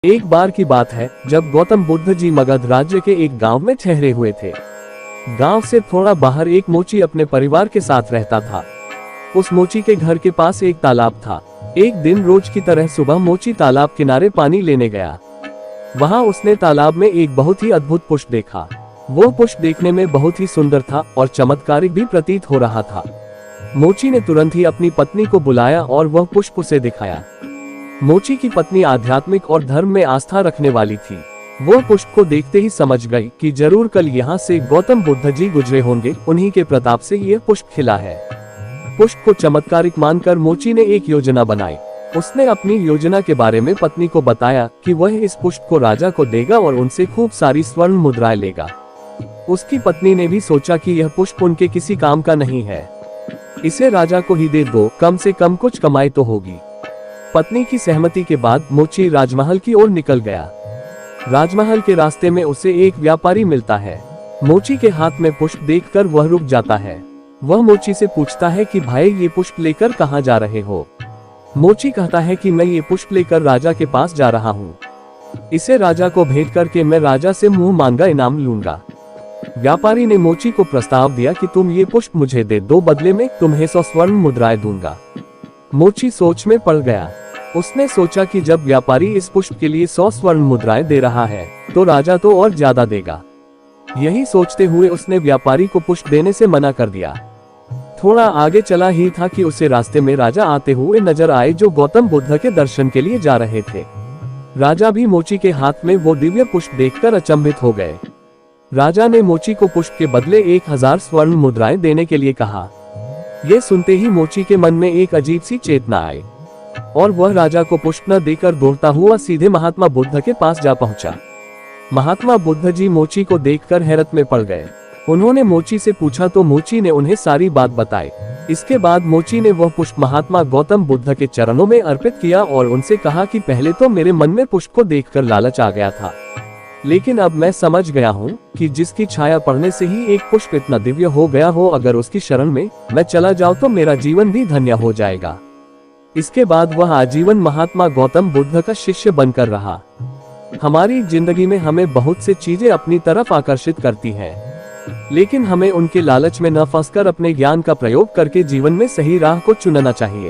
एक बार की बात है जब गौतम बुद्ध जी मगध राज्य के एक गांव में ठहरे हुए थे। गांव से थोड़ा बाहर एक मोची अपने परिवार के साथ रहता था। उस मोची के घर के पास एक तालाब था। एक दिन रोज की तरह सुबह मोची तालाब किनारे पानी लेने गया। वहां उसने तालाब में एक बहुत ही अद्भुत पुष्प देखा। वो पुष्प देखने में बहुत ही सुंदर था और चमत्कारिक भी प्रतीत हो रहा था। मोची ने तुरंत ही अपनी पत्नी को बुलाया और वह पुष्प उसे दिखाया। मोची की पत्नी आध्यात्मिक और धर्म में आस्था रखने वाली थी। वो पुष्प को देखते ही समझ गई कि जरूर कल यहाँ से गौतम बुद्ध जी गुजरे होंगे, उन्हीं के प्रताप से यह पुष्प खिला है। पुष्प को चमत्कारिक मानकर मोची ने एक योजना बनाई। उसने अपनी योजना के बारे में पत्नी को बताया कि वह इस पुष्प को राजा को देगा और उनसे खूब सारी स्वर्ण मुद्राएं लेगा। उसकी पत्नी ने भी सोचा कि यह पुष्प उनके किसी काम का नहीं है, इसे राजा को ही दे दो, कम से कम कुछ कमाई तो होगी। पत्नी की सहमति के बाद मोची राजमहल की ओर निकल गया। राजमहल के रास्ते में उसे एक व्यापारी मिलता है। मोची के हाथ में पुष्प देखकर वह रुक जाता है। वह मोची से पूछता है कि भाई ये पुष्प लेकर कहाँ जा रहे हो। मोची कहता है कि मैं ये पुष्प लेकर राजा के पास जा रहा हूँ। इसे राजा को भेंट करके मैं राजा से मुंह मांगा इनाम लूंगा। व्यापारी ने मोची को प्रस्ताव दिया कि तुम ये पुष्प मुझे दे दो, बदले में तुम्हें 100 स्वर्ण मुद्राएं दूंगा। मोची सोच में पड़ गया। उसने सोचा कि जब व्यापारी इस पुष्प के लिए 100 स्वर्ण मुद्राएं दे रहा है तो राजा तो और ज्यादा देगा। यही सोचते हुए उसने व्यापारी को पुष्प देने से मना कर दिया। थोड़ा आगे चला ही था कि उसे रास्ते में राजा आते हुए नजर आए, जो गौतम बुद्ध के दर्शन के लिए जा रहे थे। राजा भी मोची के हाथ में वो दिव्य पुष्प देखकर अचंभित हो गए। राजा ने मोची को पुष्प के बदले 1000 स्वर्ण मुद्राएं देने के लिए कहा। यह सुनते ही मोची के मन में एक अजीब सी चेतना आई और वह राजा को पुष्प न देकर दौड़ता हुआ सीधे महात्मा बुद्ध के पास जा पहुंचा। महात्मा बुद्ध जी मोची को देखकर हैरत में पड़ गए। उन्होंने मोची से पूछा तो मोची ने उन्हें सारी बात बताई। इसके बाद मोची ने वह पुष्प महात्मा गौतम बुद्ध के चरणों में अर्पित किया और उनसे कहा कि पहले तो मेरे मन में पुष्प को देखकर लालच आ गया था, लेकिन अब मैं समझ गया हूँ कि जिसकी छाया पड़ने से ही एक पुष्प इतना दिव्य हो गया हो, अगर उसकी शरण में मैं चला जाऊँ तो मेरा जीवन भी धन्य हो जाएगा। इसके बाद वह आजीवन महात्मा गौतम बुद्ध का शिष्य बनकर रहा। हमारी जिंदगी में हमें बहुत से चीजें अपनी तरफ आकर्षित करती हैं, लेकिन हमें उनके लालच में न फंसकर अपने ज्ञान का प्रयोग करके जीवन में सही राह को चुनना चाहिए।